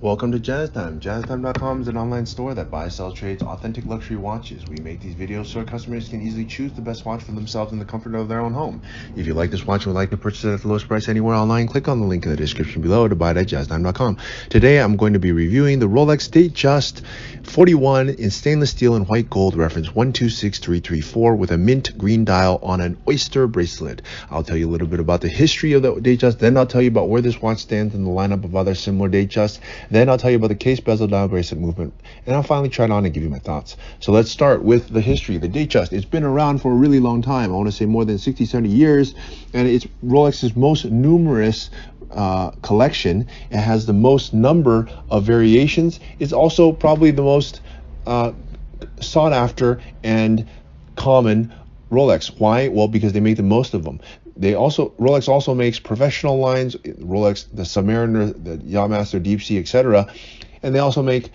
Welcome to JazzTime. JazzTime.com is an online store that buys, sells, trades authentic luxury watches. We make these videos so our customers can easily choose the best watch for themselves in the comfort of their own home. If you like this watch and would like to purchase it at the lowest price anywhere online, click on the link in the description below to buy it at JazzTime.com. Today I'm going to be reviewing the Rolex Datejust 41 in stainless steel and white gold, reference 126334, with a mint green dial on an oyster bracelet. I'll tell you a little bit about the history of the Datejust, then I'll tell you about where this watch stands in the lineup of other similar Datejusts. Then I'll tell you about the case bezel dial bracelet movement, and I'll finally try it on and give you my thoughts. So let's start with the history. The Datejust, it's been around for a really long time. I want to say more than 60, 70 years, and it's Rolex's most numerous collection. It has the most number of variations. It's also probably the most sought after and common Rolex. Why? Well, because they make the most of them. Rolex also makes professional lines, Rolex, the Submariner, the Yachtmaster, Deep Sea, etc. And they also make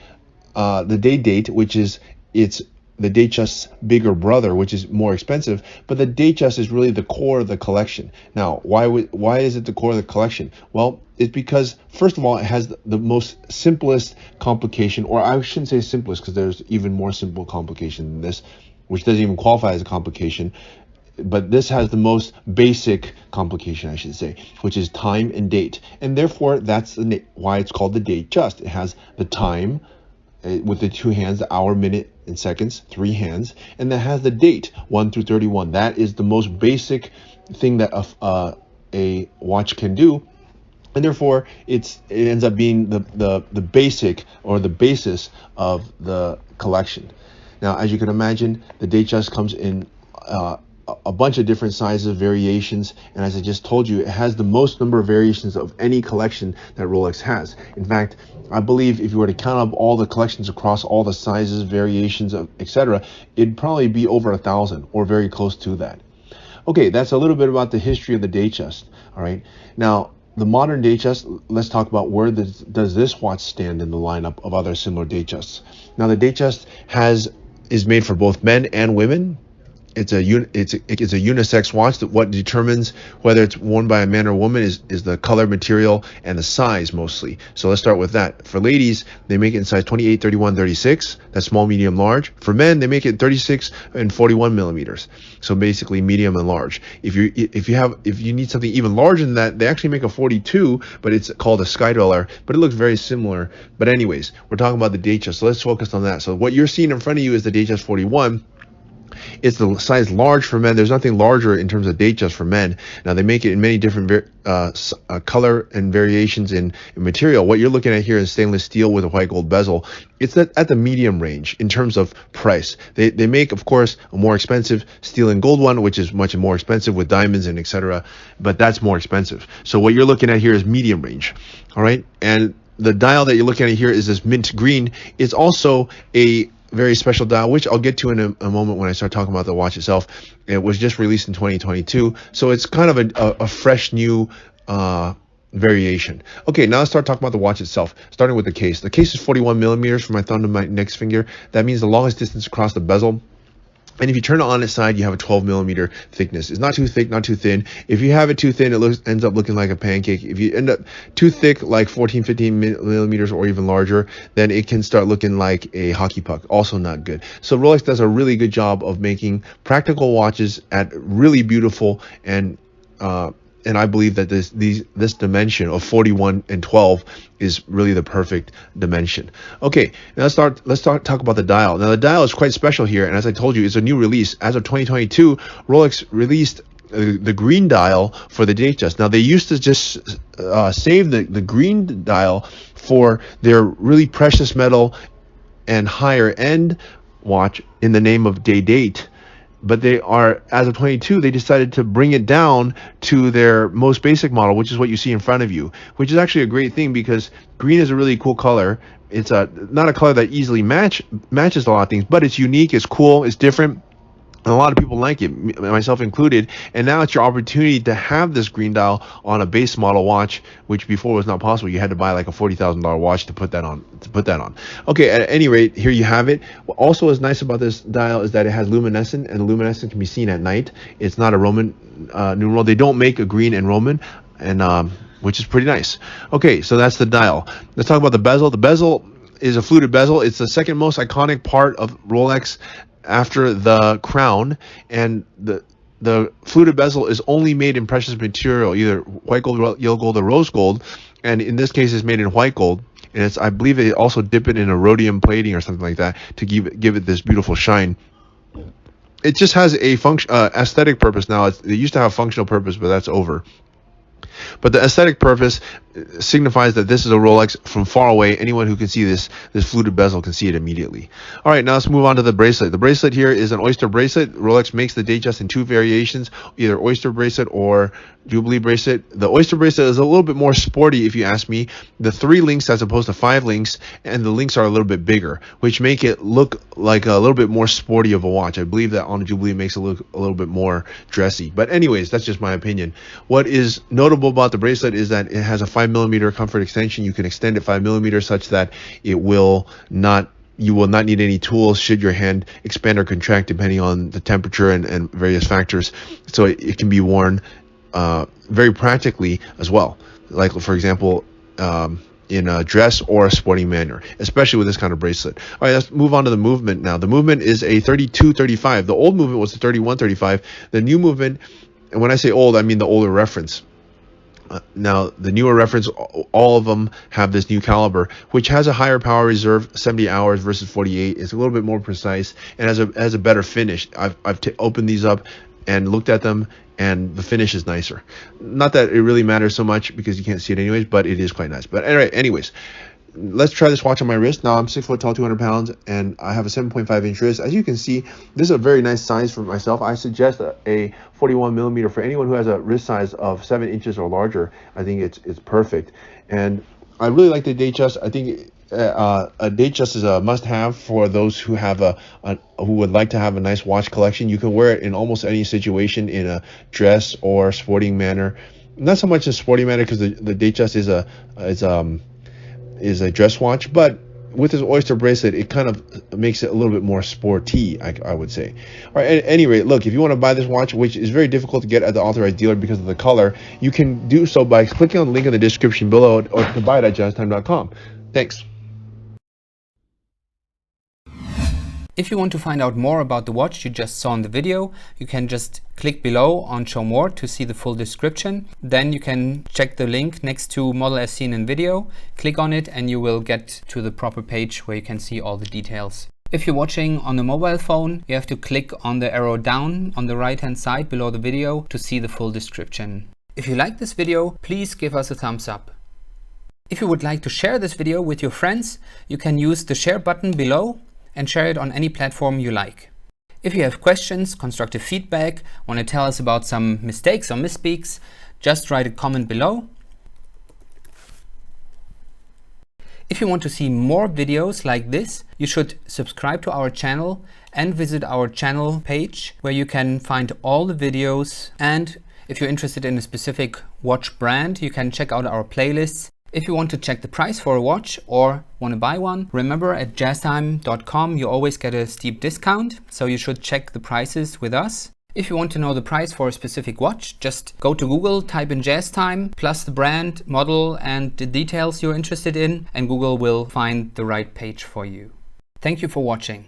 the Day-Date, which is the Datejust's bigger brother, which is more expensive. But the Datejust is really the core of the collection. Now, why is it the core of the collection? Well, it's because, first of all, it has the most simplest complication, or I shouldn't say simplest, because there's even more simple complication than this, which doesn't even qualify as a complication. But this has the most basic complication, I should say, which is time and date. And therefore, that's why it's called the Datejust. It has the time with the two hands, the hour, minute, and seconds, 3 hands. And that has the date, 1 through 31. That is the most basic thing that a watch can do. And therefore, it ends up being the basic, or the basis of the collection. Now, as you can imagine, the Datejust comes in a bunch of different sizes, variations, and as I just told you, it has the most number of variations of any collection that Rolex has. In fact, I believe if you were to count up all the collections across all the sizes, variations, etc., it'd probably be over 1,000 or very close to that. Okay, that's a little bit about the history of the Datejust. All right, now the modern Datejust, let's talk about where does this watch stand in the lineup of other similar Datejusts. Now, the Datejust is made for both men and women. It's a unisex watch. That what determines whether it's worn by a man or woman is the color, material, and the size mostly. So let's start with that. For ladies, they make it in size 28, 31, 36. That's small, medium, large. For men, they make it 36 and 41 millimeters. So basically medium and large. If you need something even larger than that, they actually make a 42, but it's called a Sky Dweller. But it looks very similar. But anyways, we're talking about the Datejust, so let's focus on that. So what you're seeing in front of you is the Datejust 41. It's the size large for men. There's nothing larger in terms of Datejust for men. Now, they make it in many different color and variations in material. What you're looking at here is stainless steel with a white gold bezel. It's at the medium range in terms of price. They make, of course, a more expensive steel and gold one, which is much more expensive with diamonds and etc. But that's more expensive. So what you're looking at here is medium range. All right. And the dial that you're looking at here is this mint green. It's also a very special dial, which I'll get to in a moment when I start talking about the watch itself. It was just released in 2022, so it's kind of a fresh new variation. Okay, now let's start talking about the watch itself, starting with the case. The case is 41 millimeters from my thumb to my index finger. That means the longest distance across the bezel. And if you turn it on its side, you have a 12 millimeter thickness. It's not too thick, not too thin. If you have it too thin, it ends up looking like a pancake. If you end up too thick, like 14, 15 millimeters or even larger, then it can start looking like a hockey puck. Also not good. So Rolex does a really good job of making practical watches at really beautiful and I believe that this dimension of 41 and 12 is really the perfect dimension. Okay, now let's talk about the dial. Now, the dial is quite special here, and as I told you, it's a new release. As of 2022, Rolex released the green dial for the Datejust. Now, they used to just save the green dial for their really precious metal and higher end watch in the name of Day-Date. But as of 22, they decided to bring it down to their most basic model, which is what you see in front of you, which is actually a great thing because green is a really cool color. It's not a color that easily matches a lot of things, but it's unique, it's cool, it's different. And a lot of people like it, myself included. And now it's your opportunity to have this green dial on a base model watch, which before was not possible. You had to buy like a $40,000 watch to put that on. Okay, at any rate, here you have it. What also is nice about this dial is that it has luminescent, and the luminescent can be seen at night. It's not a Roman numeral. They don't make a green and Roman, and which is pretty nice. Okay, so that's the dial. Let's talk about the bezel. The bezel is a fluted bezel. It's the second most iconic part of Rolex after the crown, and the fluted bezel is only made in precious material, either white gold, yellow gold, or rose gold, and in this case it's made in white gold. And it's, I believe they also dip it in a rhodium plating or something like that to give it this beautiful shine. It just has a aesthetic purpose now. It used to have functional purpose, but that's over. But the aesthetic purpose signifies that this is a Rolex from far away. Anyone who can see this fluted bezel can see it immediately. All right, now let's move on to the bracelet. The bracelet here is an oyster bracelet. Rolex makes the Datejust in two variations, either oyster bracelet or Jubilee bracelet. The oyster bracelet is a little bit more sporty, if you ask me. The 3 links as opposed to 5 links, and the links are a little bit bigger, which make it look like a little bit more sporty of a watch. I believe that on the Jubilee makes it look a little bit more dressy. But anyways, that's just my opinion. What is notable about the bracelet is that it has a 5mm comfort extension. You can extend it 5mm such that you will not need any tools should your hand expand or contract depending on the temperature and various factors. So it can be worn very practically as well, like for example in a dress or a sporting manner, especially with this kind of bracelet. All right, let's move on to the movement now. The movement is a 32-35. The old movement was the 31-35. The new movement, and when I say old, I mean the older reference. Now, the newer reference, all of them have this new caliber, which has a higher power reserve, 70 hours versus 48. It's a little bit more precise and has a better finish. I've opened these up and looked at them, and the finish is nicer. Not that it really matters so much because you can't see it anyways, but it is quite nice. But anyways, let's try this watch on my wrist. Now, I'm 6 foot tall, 200 pounds, and I have a 7.5-inch wrist. As you can see, this is a very nice size for myself. I suggest a 41mm for anyone who has a wrist size of 7 inches or larger. I think it's perfect. And I really like the Datejust. I think a Datejust is a must-have for those who have who would like to have a nice watch collection. You can wear it in almost any situation, in a dress or sporting manner. Not so much a sporting manner because the Datejust is a dress watch, but with this oyster bracelet, it kind of makes it a little bit more sporty, I would say. All right, at any rate, look, if you want to buy this watch, which is very difficult to get at the authorized dealer because of the color, you can do so by clicking on the link in the description below, or you can buy it at jazztime.com. Thanks. If you want to find out more about the watch you just saw in the video, you can just click below on Show More to see the full description. Then you can check the link next to Model as seen in video, click on it, and you will get to the proper page where you can see all the details. If you're watching on a mobile phone, you have to click on the arrow down on the right hand side below the video to see the full description. If you like this video, please give us a thumbs up. If you would like to share this video with your friends, you can use the share button below and share it on any platform you like. If you have questions, constructive feedback, want to tell us about some mistakes or misspeaks, just write a comment below. If you want to see more videos like this, you should subscribe to our channel and visit our channel page where you can find all the videos. And if you're interested in a specific watch brand, you can check out our playlists. If you want to check the price for a watch or want to buy one, remember at jazztime.com you always get a steep discount, so you should check the prices with us. If you want to know the price for a specific watch, just go to Google, type in JazzTime, plus the brand, model, and the details you're interested in, and Google will find the right page for you. Thank you for watching.